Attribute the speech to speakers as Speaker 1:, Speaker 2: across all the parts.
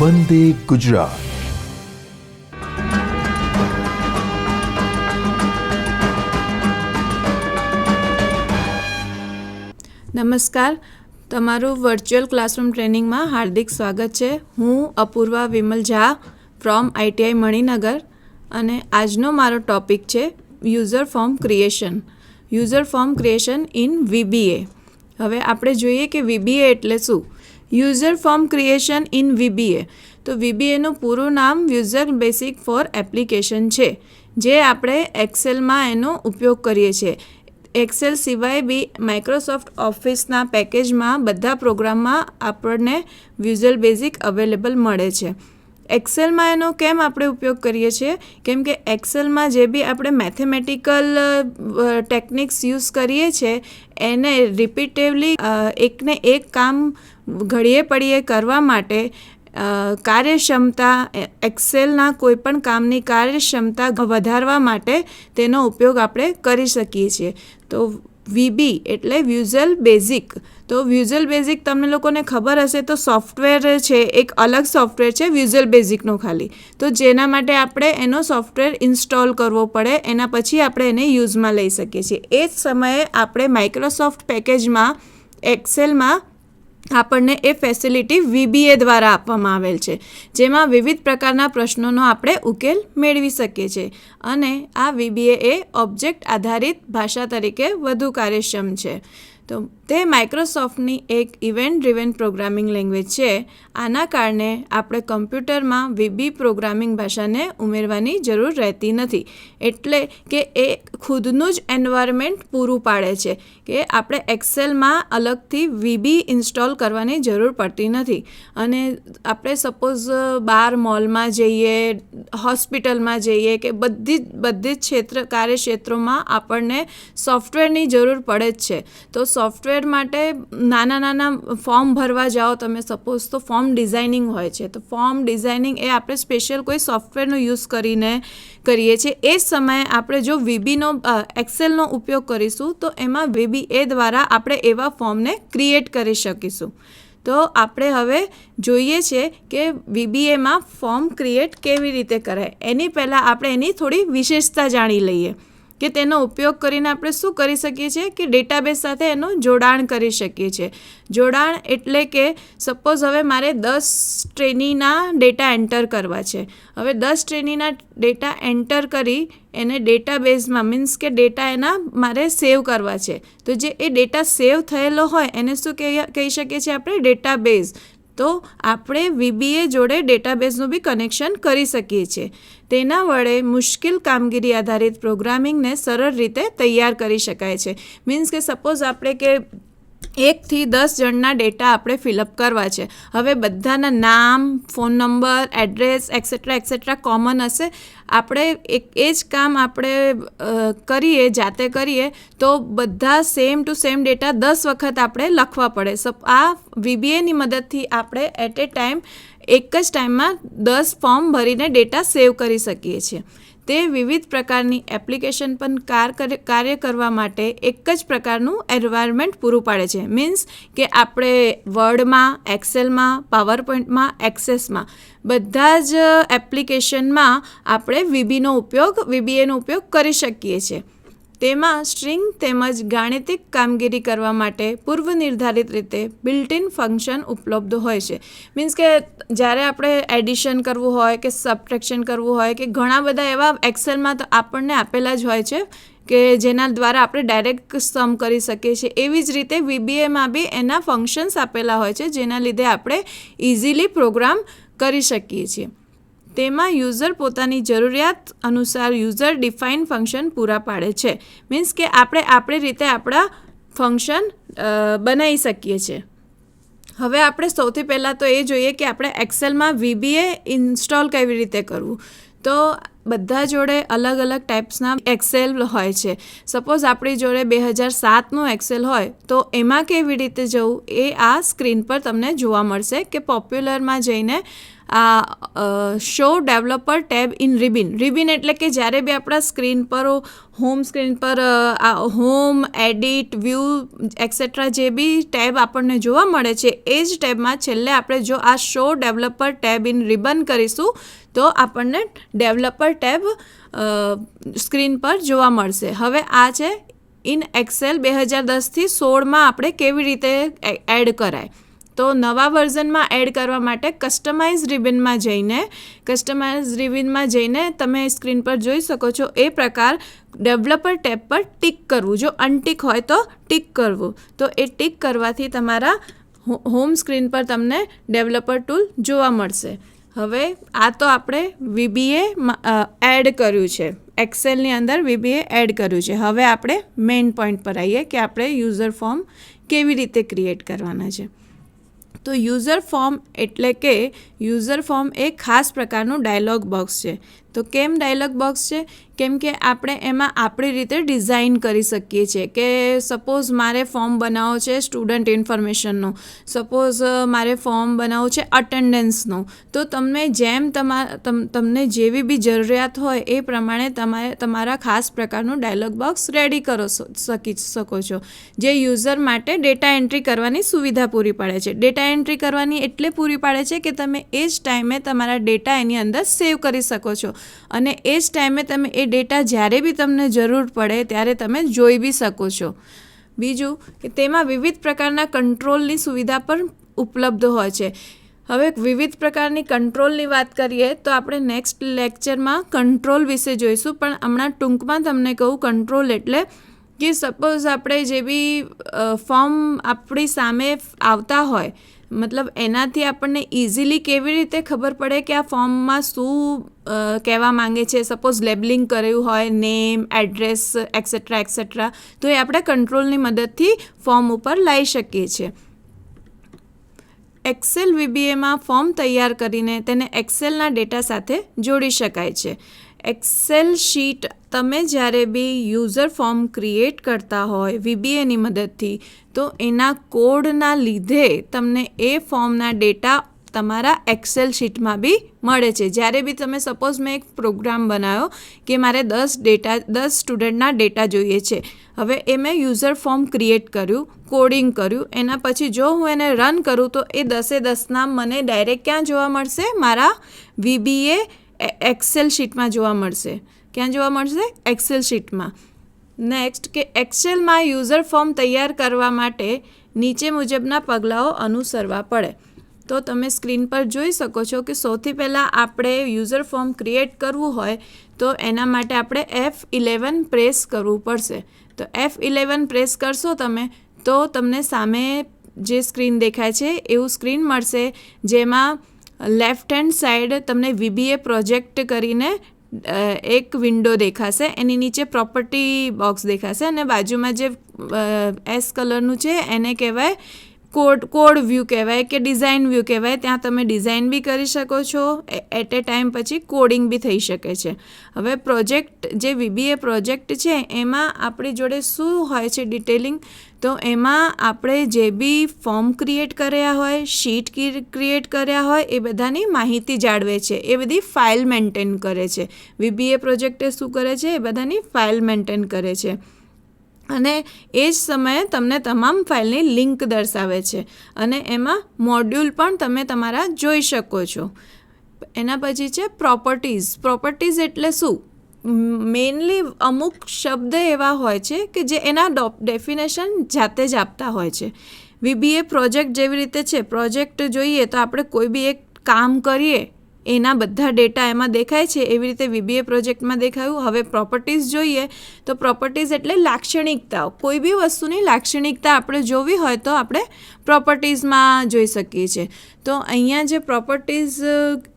Speaker 1: વંદે ગુજરાત.
Speaker 2: નમસ્કાર, તમારું virtual classroom ટ્રેનિંગમાં હાર્દિક સ્વાગત છે. હું અપૂર્વા વિમલ ઝા ફ્રોમ ITI મણિનગર અને આજનો મારો ટૉપિક છે user form creation in VBA. હવે આપણે જોઈએ કે VBA એટલે શું. User form creation in VBA. તો VBAનું પૂરું નામ યુઝર બેસિક ફોર એપ્લિકેશન છે, જે આપણે એક્સેલમાં એનો ઉપયોગ કરીએ છીએ. એક્સેલ સિવાય બી માઇક્રોસોફ્ટ ઓફિસના પેકેજમાં બધા પ્રોગ્રામમાં આપણને વિઝ્યુઅલ બેઝિક અવેલેબલ મળે છે. એક્સેલમાં એનો કેમ આપણે ઉપયોગ કરીએ છીએ? કેમ કે એક્સેલમાં જે બી આપણે મેથેમેટિકલ ટેકનિક્સ યુઝ કરીએ છીએ એને રિપીટેવલી એકને એક કામ ઘડીએ પડીએ કરવા માટે કાર્યક્ષમતા એક્સેલના કોઈપણ કામની કાર્યક્ષમતા વધારવા માટે તેનો ઉપયોગ આપણે કરી શકીએ છીએ. તો VB એટલે વિઝ્યુઅલ બેઝિક. તો વિઝ્યુઅલ બેઝિક તમને લોકોને ખબર હશે તો સોફ્ટવેર છે, એક અલગ સોફ્ટવેર છે વિઝ્યુઅલ બેઝિકનો ખાલી. તો જેના માટે આપણે એનો સોફ્ટવેર ઇન્સ્ટોલ કરવો પડે, એના પછી આપણે એને યુઝમાં લઈ શકીએ છીએ. એ જ સમયે આપણે માઇક્રોસોફ્ટ પેકેજમાં એક્સેલમાં આપણને એ ફેસિલિટી VBA દ્વારા આપવામાં આવેલ છે, જેમાં વિવિધ પ્રકારના પ્રશ્નોનો આપણે ઉકેલ મેળવી શકીએ છીએ. અને આ VBA એ ઓબ્જેક્ટ આધારિત ભાષા તરીકે વધુ કાર્યક્ષમ છે. તો તે માઇક્રોસોફ્ટની એક ઇવેન્ટ ડ્રિવન પ્રોગ્રામિંગ લેંગ્વેજ છે. આના કારણે આપણે કમ્પ્યુટરમાં VB પ્રોગ્રામિંગ ભાષાને ઉમેરવાની જરૂર રહેતી નથી. એટલે કે એ ખુદનું જ એન્વાયરમેન્ટ પૂરું પાડે છે કે આપણે એક્સેલમાં અલગથી VB ઇન્સ્ટોલ કરવાની જરૂર પડતી નથી. અને આપણે સપોઝ બહાર મોલમાં જઈએ, હોસ્પિટલમાં જઈએ કે બધી જ કાર્યક્ષેત્રોમાં આપણને સોફ્ટવેરની જરૂર પડે જ છે. તો સોફ્ટવેર માટે નાના ફોર્મ ભરવા જાઓ તમે સપોઝ, તો ફોર્મ ડિઝાઇનિંગ હોય છે. તો ફોર્મ ડિઝાઇનિંગ એ આપણે સ્પેશિયલ કોઈ સોફ્ટવેરનો યુઝ કરીને કરીએ છીએ. એ જ સમયે આપણે જો એક્સેલનો ઉપયોગ કરીશું તો એમાં VBA દ્વારા આપણે એવા ફોર્મને ક્રિએટ કરી શકીશું. તો આપણે હવે જોઈએ છે કે VBAમાં ફોર્મ ક્રિએટ કેવી રીતે કરાય. એની પહેલાં આપણે એની થોડી વિશેષતા જાણી લઈએ કે તેનો ઉપયોગ કરીને આપણે શું કરી શકીએ છીએ કે ડેટાબેઝ સાથે એનું જોડાણ કરી શકીએ છીએ. જોડાણ એટલે કે સપોઝ હવે મારે 10 ટ્રેનીના ડેટા એન્ટર કરવા છે. હવે 10 ટ્રેનીના ડેટા એન્ટર કરી એને ડેટાબેઝમાં મીન્સ કે ડેટા એના મારે સેવ કરવા છે. તો જે એ ડેટા સેવ થયેલો હોય એને શું કહી શકીએ છીએ આપણે? ડેટાબેઝ. તો આપણે VBA જોડે ડેટાબેઝનું બી કનેક્શન કરી શકીએ છીએ. તેના વડે મુશ્કેલ કામગીરી આધારિત પ્રોગ્રામિંગને સરળ રીતે તૈયાર કરી શકાય છે. મીન્સ કે સપોઝ આપણે કે 1 થી 10 જણના ડેટા આપણે ફિલઅપ કરવા છે. હવે બધાના નામ, phone number, address et cetera common હશે. આપણે એ જ કામ આપણે કરીએ, જાતે કરીએ તો બધા સેમ ટુ સેમ ડેટા 10 વખત આપણે લખવા પડે. આ VBAની મદદથી આપણે એટ એ ટાઈમ એક જ ટાઈમમાં 10 ફોર્મ ભરીને ડેટા સેવ કરી શકીએ છીએ. તે વિવિધ પ્રકારની એપ્લિકેશન પણ કાર્ય કરવા માટે એક જ પ્રકારનું એન્વાયરમેન્ટ પૂરું પાડે છે. મીન્સ કે આપણે વર્ડમાં, એક્સેલમાં, પાવરપોઈન્ટમાં, એક્સેસમાં બધા જ એપ્લિકેશનમાં આપણે VBAનો ઉપયોગ કરી શકીએ છીએ. તેમાં સ્ટ્રિંગ તેમજ ગાણિતિક કામગીરી કરવા માટે પૂર્વ નિર્ધારિત રીતે બિલ્ટ-ઇન ફંક્શન ઉપલબ્ધ હોય છે. મીન્સ કે જ્યારે આપણે એડિશન કરવું હોય કે સબટ્રેક્શન કરવું હોય કે ઘણા બધા એવા એક્સેલમાં તો આપણને આપેલા જ હોય છે કે જેના દ્વારા આપણે ડાયરેક્ટ સમ કરી શકીએ છીએ. એવી જ રીતે VBAમાં બી એના ફંક્શન્સ આપેલા હોય છે જેના લીધે આપણે ઇઝીલી પ્રોગ્રામ કરી શકીએ છીએ. તેમાં યુઝર પોતાની જરૂરિયાત અનુસાર યુઝર ડિફાઇન ફંક્શન પૂરા પાડે છે. મીન્સ કે આપણે આપણી રીતે આપણા ફંક્શન બનાવી શકીએ છીએ. હવે આપણે સૌથી પહેલાં તો એ જોઈએ કે આપણે એક્સેલમાં VBA ઇન્સ્ટોલ કેવી રીતે કરવું. તો બધા જોડે અલગ અલગ ટાઈપ્સના એક્સેલ હોય છે. સપોઝ આપણી જોડે 2007નું એક્સેલ હોય તો એમાં કેવી રીતે જવું એ આ સ્ક્રીન પર તમને જોવા મળશે કે પોપ્યુલરમાં જઈને આ show developer tab in ribbon એટલે કે જ્યારે બી આપણા સ્ક્રીન પર હોમ સ્ક્રીન પર હોમ, એડિટ, વ્યૂ એક્સેટ્રા જે બી ટેબ આપણને જોવા મળે છે એ જ ટેબમાં છેલ્લે આપણે જો આ show developer tab in ribbon કરીશું તો આપણને ડેવલપર ટેબ સ્ક્રીન પર જોવા મળશે. હવે આ છે ઇન એક્સેલ 2010થી 16માં આપણે કેવી રીતે એડ કરાય. તો નવા વર્ઝનમાં એડ કરવા માટે કસ્ટમાઇઝ રિબિનમાં જઈને તમે સ્ક્રીન પર જોઈ શકો છો એ પ્રકાર ડેવલપર ટેબ પર ટિક કરવું. જો અનટિક હોય તો ટિક કરવું. તો એ ટિક કરવાથી તમારા હોમ સ્ક્રીન પર તમને ડેવલપર ટૂલ જોવા મળશે. હવે આ તો આપણે VBA એડ કર્યું છે, એક્સેલની અંદર VBA એડ કર્યું છે. હવે આપણે મેઇન પોઈન્ટ પર આવીએ કે આપણે યુઝર ફોર્મ કેવી રીતે ક્રિએટ કરવાના છે. તો યુઝર ફોર્મ એટલે કે યુઝર ફોર્મ એ ખાસ પ્રકારનું ડાયલોગ બોક્સ છે. તો કેમ ડાયલોગ બોક્સ છે? કેમ કે આપણે એમાં આપણી રીતે ડિઝાઇન કરી શકીએ છીએ કે સપોઝ મારે ફોર્મ બનાવવો છે સ્ટુડન્ટ ઇન્ફોર્મેશનનો, સપોઝ મારે ફોર્મ બનાવવું છે અટેન્ડન્સનો. તો તમને જેમ તમને જેવી બી જરૂરિયાત હોય એ પ્રમાણે તમારા ખાસ પ્રકારનું ડાયલોગ બોક્સ રેડી શકી શકો છો, જે યુઝર માટે ડેટા એન્ટ્રી કરવાની સુવિધા પૂરી પાડે છે. ડેટા એન્ટ્રી કરવાની એટલે પૂરી પાડે છે કે તમે એ જ ટાઈમે તમારા ડેટા એની અંદર સેવ કરી શકો છો અને એ જ ટાઈમે તમે એ ડેટા જ્યારે બી તમને જરૂર પડે ત્યારે તમે જોઈ બી શકો છો. બીજું કે તેમાં વિવિધ પ્રકારના કંટ્રોલની સુવિધા પણ ઉપલબ્ધ હોય છે. હવે વિવિધ પ્રકારની કંટ્રોલની વાત કરીએ તો આપણે નેક્સ્ટ લેક્ચરમાં કંટ્રોલ વિશે જોઈશું, પણ હમણાં ટૂંકમાં તમને કહું કંટ્રોલ એટલે કે સપોઝ આપણે જે બી ફોર્મ આપણી સામે આવતા હોય, મતલબ એનાથી આપણને ઇઝીલી કેવી રીતે ખબર પડે કે આ ફોર્મમાં શું કહેવા માંગે છે. સપોઝ લેબલિંગ કર્યું હોય, નેમ, એડ્રેસ એક્સેટ્રા, તો એ આપણે કંટ્રોલની મદદથી ફોર્મ ઉપર લાવી શકીએ છીએ. એક્સેલ VBAમાં ફોર્મ તૈયાર કરીને તેને એક્સેલના ડેટા સાથે જોડી શકાય છે. એક્સેલ શીટ તમે જ્યારે બી યુઝર ફોર્મ ક્રિએટ કરતા હોય VBAની મદદથી, તો એના કોડના લીધે તમને એ ફોર્મના ડેટા તમારા એક્સેલ શીટમાં બી મળે છે. જ્યારે બી તમે સપોઝ મેં એક પ્રોગ્રામ બનાવ્યો કે મારે 10 સ્ટુડન્ટના ડેટા જોઈએ છે. હવે એ મેં યુઝર ફોર્મ ક્રિએટ કર્યું, કોડિંગ કર્યું, એના પછી જો હું એને રન કરું તો એ 10 મને ડાયરેક્ટ ક્યાં જોવા મળશે? મારા VBA એક્સેલ શીટમાં જોવા મળશે. ક્યાં જોવા મળશે? એક્સેલ શીટમાં. નેક્સ્ટ કે એક્સેલમાં યુઝર ફોર્મ તૈયાર કરવા માટે નીચે મુજબના પગલાઓ અનુસરવા પડે. તો તમે સ્ક્રીન પર જોઈ શકો છો કે સૌથી પહેલાં આપણે યુઝર ફોર્મ ક્રિએટ કરવું હોય તો એના માટે આપણે F11 પ્રેસ કરવું પડશે. તો F11 પ્રેસ કરશો તમે તો તમને સામે જે સ્ક્રીન દેખાય છે એવું સ્ક્રીન મળશે, જેમાં લેફ્ટ હેન્ડ સાઈડ તમને VBA પ્રોજેક્ટ કરીને એક વિન્ડો દેખાશે, એની નીચે પ્રોપર્ટી બોક્સ દેખાશે અને બાજુમાં જે એસ કલરનું છે એને કહેવાય કોડ વ્યૂ કહેવાય કે ડિઝાઇન વ્યૂ કહેવાય. ત્યાં તમે ડિઝાઇન બી કરી શકો છો, એટ એ ટાઈમ પછી કોડિંગ બી થઈ શકે છે. હવે પ્રોજેક્ટ જે VBA પ્રોજેક્ટ છે એમાં આપણી જોડે શું હોય છે ડિટેલિંગ, તો એમાં આપણે જે બી ફોર્મ ક્રિએટ કર્યા હોય, શીટ ક્રિએટ કર્યા હોય એ બધાની માહિતી જાળવે છે, એ બધી ફાઇલ મેન્ટેન કરે છે. VBA પ્રોજેક્ટ શું કરે છે? એ બધાની ફાઇલ મેન્ટેન કરે છે અને એ જ સમયે તમને તમામ ફાઇલની લિંક દર્શાવે છે અને એમાં મોડ્યુલ પણ તમે તમારા જોઈ શકો છો. એના પછી છે પ્રોપર્ટીઝ એટલે શું? મેઇનલી અમુક શબ્દ એવા હોય છે કે જે એના ડેફિનેશન જાતે જ આપતા હોય છે. VBA પ્રોજેક્ટ જેવી રીતે છે, પ્રોજેક્ટ જોઈએ તો આપણે કોઈ બી એક કામ કરીએ એના બધા ડેટા એમાં દેખાય છે, એવી રીતે VBA પ્રોજેક્ટમાં દેખાયું. હવે પ્રોપર્ટીઝ જોઈએ તો પ્રોપર્ટીઝ એટલે લાક્ષણિકતાઓ. કોઈ બી વસ્તુની લાક્ષણિકતા આપણે જોવી હોય તો આપણે પ્રોપર્ટીઝમાં જોઈ શકીએ છીએ. તો અહીંયા જે પ્રોપર્ટીઝ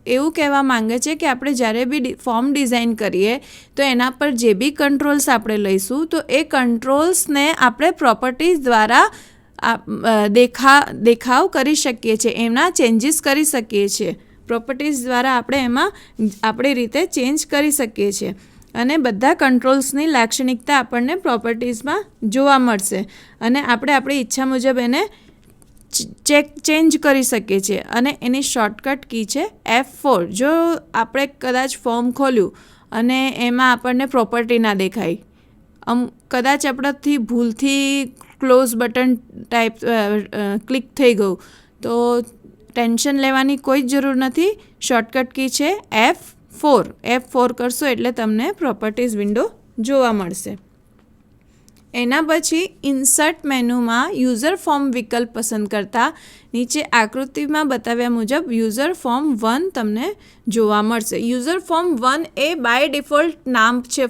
Speaker 2: એવું કહેવા માંગે છે કે આપણે જ્યારે બી ફોર્મ ડિઝાઇન કરીએ તો એના પર જે બી કંટ્રોલ્સ આપણે લઈશું તો એ કંટ્રોલ્સને આપણે પ્રોપર્ટીઝ દ્વારા દેખાવ કરી શકીએ છીએ, એમના ચેન્જીસ કરી શકીએ છીએ. પ્રોપર્ટીઝ દ્વારા આપણે એમાં આપણી રીતે ચેન્જ કરી શકીએ છીએ અને બધા કંટ્રોલ્સની લાક્ષણિકતા આપણને પ્રોપર્ટીઝમાં જોવા મળશે અને આપણે આપણી ઈચ્છા મુજબ એને ચેન્જ કરી શકીએ છીએ અને એની શોર્ટકટ કી છે F4. જો આપણે કદાચ ફોર્મ ખોલ્યું અને એમાં આપણને પ્રોપર્ટી ના દેખાય, કદાચ આપણાથી ભૂલથી ક્લોઝ બટન ક્લિક થઈ ગયું તો ટેન્શન લેવાની કોઈ જ જરૂર નથી. શોર્ટકટ કી છે F4 કરશો એટલે તમને પ્રોપર્ટીઝ વિન્ડો જોવા મળશે. એના પછી ઇન્સર્ટ મેનુમાં યુઝર ફોર્મ વિકલ્પ પસંદ કરતાં નીચે આકૃતિમાં બતાવ્યા મુજબ યુઝર ફોર્મ 1 તમને જોવા મળશે. યુઝર ફોર્મ 1 એ બાય ડિફોલ્ટ નામ છે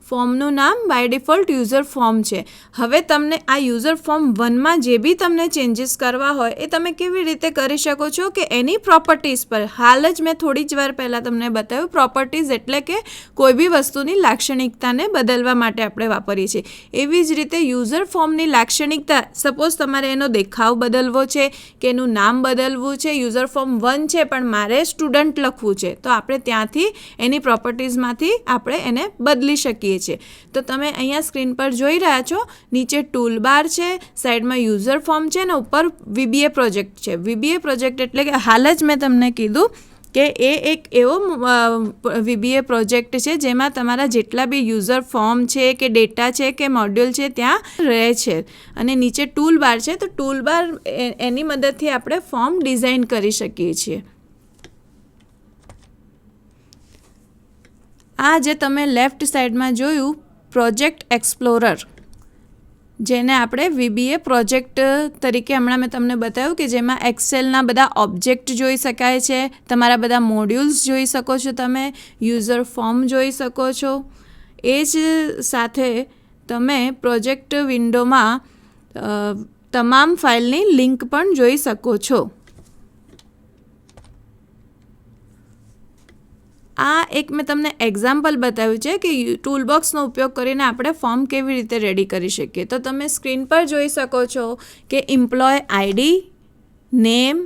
Speaker 2: ફોર્મનું નામ બાય ડિફોલ્ટ યુઝર ફોર્મ છે. હવે તમને આ યુઝર ફોર્મ 1માં જે બી તમને ચેન્જીસ કરવા હોય એ તમે કેવી રીતે કરી શકો છો કે એની પ્રોપર્ટીઝ પર, હાલ જ મેં થોડી જ વાર પહેલાં તમને બતાવ્યું, પ્રોપર્ટીઝ એટલે કે કોઈ બી વસ્તુની લાક્ષણિકતાને બદલવા માટે આપણે વાપરીએ છીએ. એવી જ રીતે યુઝર ફોર્મની લાક્ષણિકતા, સપોઝ તમારે એનો દેખાવ બદલવો છે કે એનું નામ બદલવું છે, યુઝર ફોર્મ 1 છે પણ મારે સ્ટુડન્ટ લખવું છે, તો આપણે ત્યાંથી એની પ્રોપર્ટીઝમાંથી આપણે એને બદલી શકીએ છીએ. તો તમે અહીંયા સ્ક્રીન પર જોઈ રહ્યા છો, નીચે ટૂલ બાર છે, સાઈડમાં યુઝર ફોર્મ છે અને ઉપર VBA પ્રોજેક્ટ છે. VBA પ્રોજેક્ટ એટલે કે હાલ જ મેં તમને કીધું કે એ એક એવો VBA પ્રોજેક્ટ છે જેમાં તમારા જેટલા બી યુઝર ફોર્મ છે કે ડેટા છે કે મોડ્યુલ છે ત્યાં રહે છે. અને નીચે ટૂલ બાર છે, તો ટૂલ બાર એની મદદથી આપણે ફોર્મ ડિઝાઇન કરી શકીએ છીએ. આ જે તમે લેફ્ટ સાઈડમાં જોયું પ્રોજેક્ટ એક્સપ્લોરર, જેને આપણે VBA પ્રોજેક્ટ તરીકે હમણાં મેં તમને બતાવ્યું કે જેમાં એક્સેલના બધા ઓબ્જેક્ટ જોઈ શકાય છે, તમારા બધા મોડ્યુલ્સ જોઈ શકો છો, તમે યુઝર ફોર્મ જોઈ શકો છો. એ જ સાથે તમે પ્રોજેક્ટ વિન્ડોમાં તમામ ફાઇલની લિંક પણ જોઈ શકો છો. આ એક મેં તમને એક્ઝામ્પલ બતાવ્યું છે કે ટૂલબોક્સનો ઉપયોગ કરીને આપણે ફોર્મ કેવી રીતે રેડી કરી શકીએ. તો તમે સ્ક્રીન પર જોઈ શકો છો કે employee ID, name,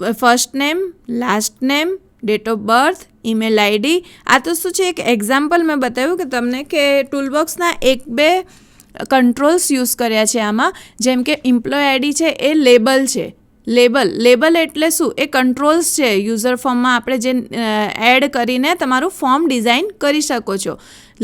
Speaker 2: first name, last name, date of birth, email ID. આ તો શું છે, એક એક્ઝામ્પલ મેં બતાવ્યું કે તમને કે ટૂલબોક્સના 1-2 કંટ્રોલ્સ યુઝ કર્યા છે આમાં. જેમ કે એમ્પ્લોય ID છે એ લેબલ છે. લેબલ એટલે શું, એ કંટ્રોલ્સ છે યુઝર ફોર્મમાં આપણે જે એડ કરીને તમારું ફોર્મ ડિઝાઇન કરી શકો છો.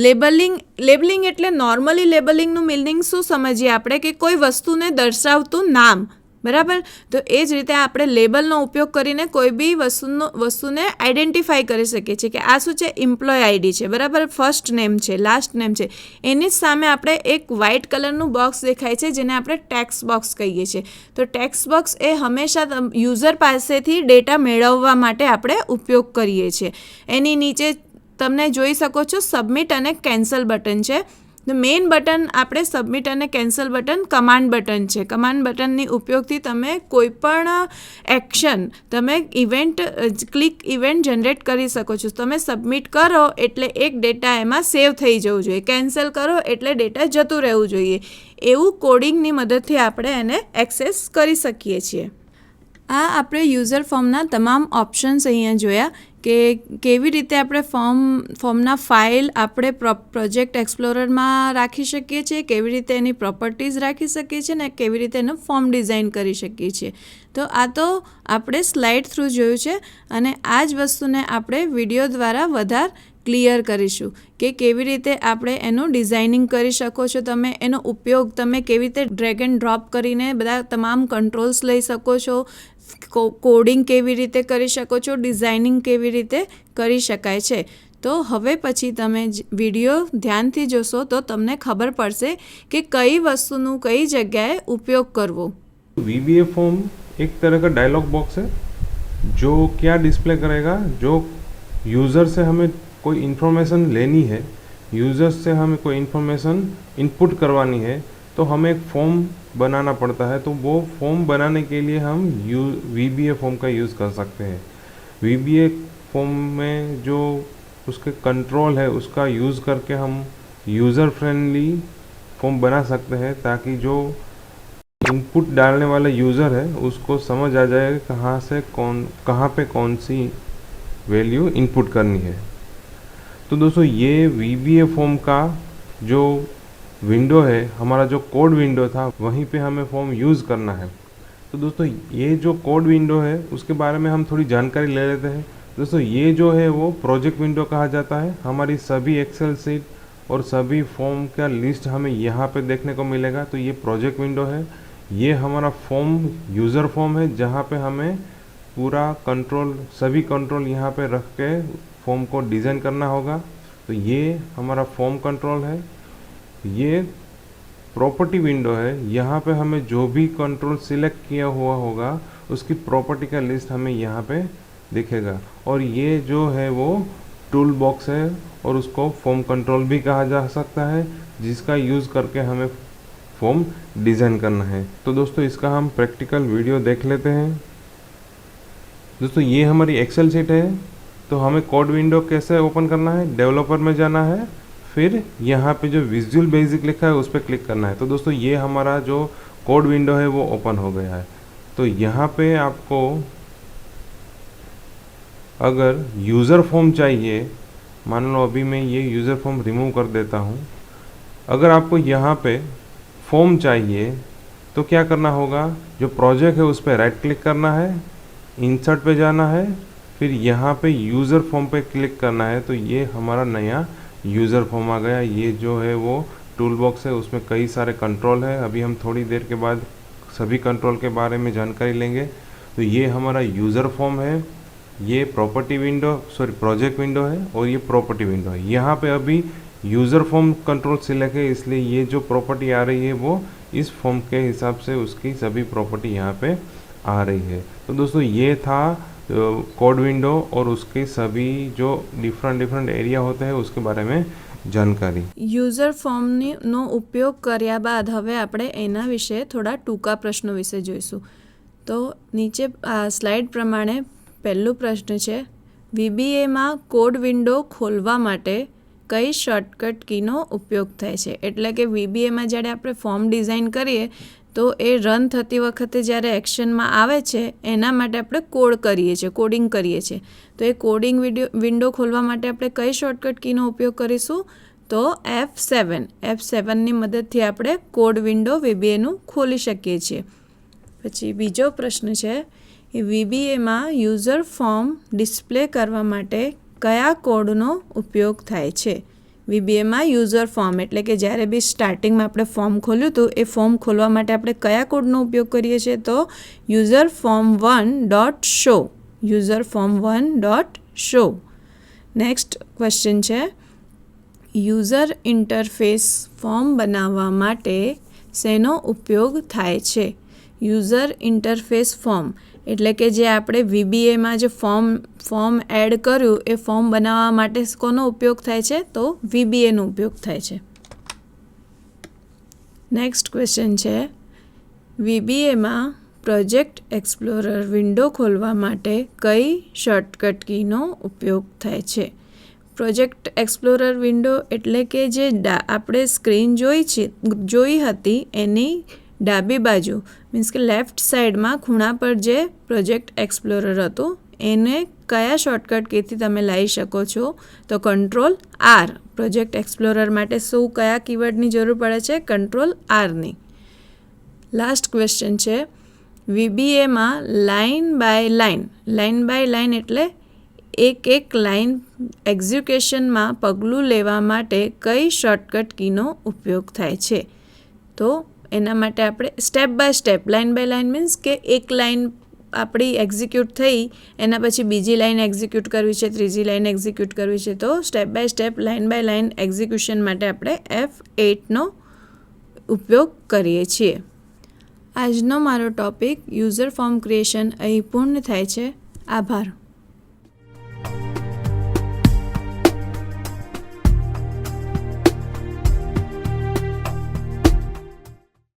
Speaker 2: લેબલિંગ એટલે નોર્મલી લેબલિંગનું મિનિંગ શું સમજીએ આપણે કે કોઈ વસ્તુને દર્શાવતું નામ, બરાબર. તો એ જ રીતે આપણે લેબલનો ઉપયોગ કરીને કોઈ બી વસ્તુને આઈડેન્ટિફાઈ કરી શકીએ છીએ કે આ શું છે, એમ્પ્લોય ID છે, બરાબર, ફર્સ્ટ નેમ છે, લાસ્ટ નેમ છે. એની જ સામે આપણે એક વ્હાઇટ કલરનું બોક્સ દેખાય છે જેને આપણે ટેક્સ્ટ બોક્સ કહીએ છીએ. તો ટેક્સ્ટ બોક્સ એ હંમેશા યુઝર પાસેથી ડેટા મેળવવા માટે આપણે ઉપયોગ કરીએ છીએ. એની નીચે તમને જોઈ શકો છો સબમિટ અને કેન્સલ બટન છે. મેઇન બટન આપણે સબમિટ અને કેન્સલ બટન કમાન્ડ બટન છે. કમાન્ડ બટનની ઉપયોગથી તમે કોઈ પણ એક્શન, તમે ક્લિક ઇવેન્ટ જનરેટ કરી શકો છો. તમે સબમિટ કરો એટલે એક ડેટા એમાં સેવ થઈ જવું જોઈએ, કેન્સલ કરો એટલે ડેટા જતું રહેવું જોઈએ. એવું કોડિંગની મદદથી આપણે એને એક્સેસ કરી શકીએ છીએ. આ આપણે યુઝર ફોર્મના તમામ ઓપ્શન્સ અહીંયા જોયા કે કેવી રીતે આપણે ફોર્મના ફાઇલ આપણે પ્રોજેક્ટ એક્સપ્લોરરમાં રાખી શકીએ છીએ, કેવી રીતે એની પ્રોપર્ટીઝ રાખી શકીએ છીએ અને કેવી રીતે એનું ફોર્મ ડિઝાઇન કરી શકીએ છીએ. તો આ તો આપણે સ્લાઇડ થ્રુ જોયું છે અને આ જ વસ્તુને આપણે વિડીયો દ્વારા વધારે ક્લિયર કરીશું કે કેવી રીતે આપણે એનું ડિઝાઇનિંગ કરી શકો છો. તમે એનો ઉપયોગ તમે કેવી રીતે ડ્રેગ એન્ડ ડ્રોપ કરીને બધા તમામ કંટ્રોલ્સ લઈ શકો છો, કોડિંગ કેવી રીતે કરી શકો છો, ડિઝાઇનિંગ કેવી રીતે કરી શકાય છે. તો હવે પછી તમે વિડીયો ધ્યાનથી જોશો તો તમને ખબર પડશે કે કઈ વસ્તુનું કઈ જગ્યાએ ઉપયોગ કરવો.
Speaker 1: VBA फॉर्म एक तरह का डायलॉग बॉक्स है जो क्या डिस्प्ले करेगा, जो यूज़र से हमें कोई इन्फॉर्मेशन लेनी है, यूज़र से हमें कोई इन्फॉर्मेशन इनपुट करवानी है तो हमें एक फॉर्म बनाना पड़ता है. तो वो फॉर्म बनाने के लिए हम VBA फॉर्म का यूज़ कर सकते हैं. VBA फॉर्म में जो उसके कंट्रोल है उसका यूज़ करके हम यूज़र फ्रेंडली फॉर्म बना सकते हैं ताकि जो इनपुट डालने वाला यूज़र है उसको समझ आ जाए कहाँ पे कौन सी वैल्यू इनपुट करनी है. तो दोस्तों ये VBA फॉर्म का जो विंडो है, हमारा जो कोड विंडो था वहीं पे हमें फॉर्म यूज़ करना है. तो दोस्तों ये जो कोड विंडो है उसके बारे में हम थोड़ी जानकारी ले लेते हैं। दोस्तों ये जो है वो प्रोजेक्ट विंडो कहा जाता है। हमारी सभी एक्सेल सीट और सभी फॉर्म का लिस्ट हमें यहाँ पे देखने को मिलेगा। तो ये प्रोजेक्ट विंडो है। ये हमारा फॉर्म यूज़र फॉर्म है जहाँ पे हमें पूरा कंट्रोल, सभी कंट्रोल यहाँ पे रख के फॉर्म को डिज़ाइन करना होगा। तो ये हमारा फॉर्म कंट्रोल है। ये प्रॉपर्टी विंडो है। यहाँ पे हमें जो भी कंट्रोल सिलेक्ट किया हुआ होगा उसकी प्रॉपर्टी का लिस्ट हमें यहाँ पे दिखेगा। और ये जो है वो टूल बॉक्स है और उसको फॉर्म कंट्रोल भी कहा जा सकता है, जिसका यूज़ करके हमें फॉर्म डिज़ाइन करना है। तो दोस्तों इसका हम प्रैक्टिकल वीडियो देख लेते हैं। दोस्तों ये हमारी एक्सेल शीट है। तो हमें कोड विंडो कैसे ओपन करना है, डेवलपर में जाना है, फिर यहाँ पे जो विजुअल बेसिक लिखा है उस पर क्लिक करना है। तो दोस्तों ये हमारा जो कोड विंडो है वो ओपन हो गया है। तो यहाँ पे आपको अगर यूज़र फॉर्म चाहिए, मान लो अभी मैं ये यूज़र फॉर्म रिमूव कर देता हूँ। अगर आपको यहाँ पे फॉर्म चाहिए तो क्या करना होगा, जो प्रोजेक्ट है उस पर राइट क्लिक करना है, इंसर्ट पे जाना है, फिर यहाँ पे यूज़र फॉर्म पे क्लिक करना है। तो ये हमारा नया यूज़र फॉर्म आ गया। ये जो है वो टूल बॉक्स है, उसमें कई सारे कंट्रोल है। अभी हम थोड़ी देर के बाद सभी कंट्रोल के बारे में जानकारी लेंगे। तो ये हमारा यूज़र फॉर्म है, ये property window, sorry project window है, और ये प्रॉपर्टी विंडो है। यहाँ पे अभी यूज़र फॉर्म कंट्रोल सिलेक्ट है, इसलिए ये जो प्रॉपर्टी आ रही है वो इस फॉर्म के हिसाब से उसकी सभी प्रॉपर्टी यहाँ पे आ रही है। तो दोस्तों ये था कोड विंडो और उसके सभी जो डिफरेंट एरिया होते हैं उसके बारे में जानकारी।
Speaker 2: યુઝર ફોર્મનો ઉપયોગ કર્યા બાદ હવે આપણે એના વિશે થોડા ટૂંકા પ્રશ્નો વિશે જોઈશું. તો નીચે આ સ્લાઇડ પ્રમાણે પહેલો પ્રશ્ન છે, VBAમાં કોડ વિન્ડો ખોલવા માટે કઈ શોર્ટકટ કીનો ઉપયોગ થાય છે? એટલે કે VBAમાં જ્યારે આપણે ફોર્મ ડિઝાઇન કરીએ તો એ રન થતી વખતે જ્યારે એક્શનમાં આવે છે એના માટે આપણે કોડ કરીએ છીએ, કોડિંગ કરીએ છીએ. તો એ કોડિંગ વિન્ડો ખોલવા માટે આપણે કઈ શોર્ટકટ કીનો ઉપયોગ કરીશું? તો F7ની મદદથી આપણે કોડ વિન્ડો VBAનું ખોલી શકીએ છીએ. પછી બીજો પ્રશ્ન છે, એ VBAમાં યુઝર ફોર્મ ડિસ્પ્લે કરવા માટે કયા કોડનો ઉપયોગ થાય છે? VBAમાં યુઝર ફોર્મ એટલે કે જ્યારે બી સ્ટાર્ટિંગમાં આપણે ફોર્મ ખોલ્યું હતું એ ફોર્મ ખોલવા માટે આપણે કયા કોડનો ઉપયોગ કરીએ છીએ? તો user form 1.show, user form 1.show. Next question છે, યુઝર ઇન્ટરફેસ ફોર્મ બનાવવા માટે શેનો ઉપયોગ થાય છે? યુઝર ઇન્ટરફેસ ફોર્મ એટલે કે જે આપણે VBAમાં જે ફોર્મ એડ કર્યું એ ફોર્મ બનાવવા માટે કોનો ઉપયોગ થાય છે? તો VBAનો ઉપયોગ થાય છે. નેક્સ્ટ ક્વેશ્ચન છે, VBAમાં પ્રોજેક્ટ એક્સપ્લોરર વિન્ડો ખોલવા માટે કઈ શોર્ટકટ કીનો ઉપયોગ થાય છે? પ્રોજેક્ટ એક્સપ્લોરર વિન્ડો એટલે કે જે આપણે સ્ક્રીન જોઈ હતી એની ડાબી બાજુ મીન્સ કે લેફ્ટ સાઈડમાં ખૂણા પર જે પ્રોજેક્ટ એક્સપ્લોરર હતું એને કયા શોર્ટકટ કીથી તમે લાવી શકો છો? તો Ctrl+R. પ્રોજેક્ટ એક્સપ્લોરર માટે શું કયા કીવર્ડની જરૂર પડે છે? Ctrl+Rની. લાસ્ટ ક્વેશ્ચન છે, VBAમાં લાઇન બાય લાઇન એટલે એક લાઇન એક્ઝિક્યુશનમાં પગલું લેવા માટે કઈ શોર્ટકટ કીનો ઉપયોગ થાય છે? તો એના માટે આપણે step by step, line by line means કે એક લાઇન આપણી એક્ઝિક્યુટ થઈ એના પછી બીજી લાઇન એક્ઝિક્યુટ કરવી છે, ત્રીજી લાઇન એક્ઝિક્યુટ કરવી છે. તો step by step, line by line execution માટે આપણે F8નો ઉપયોગ કરીએ છીએ. આજનો મારો ટૉપિક યુઝર ફોર્મ ક્રિએશન અહીં પૂર્ણ થાય છે. આભાર.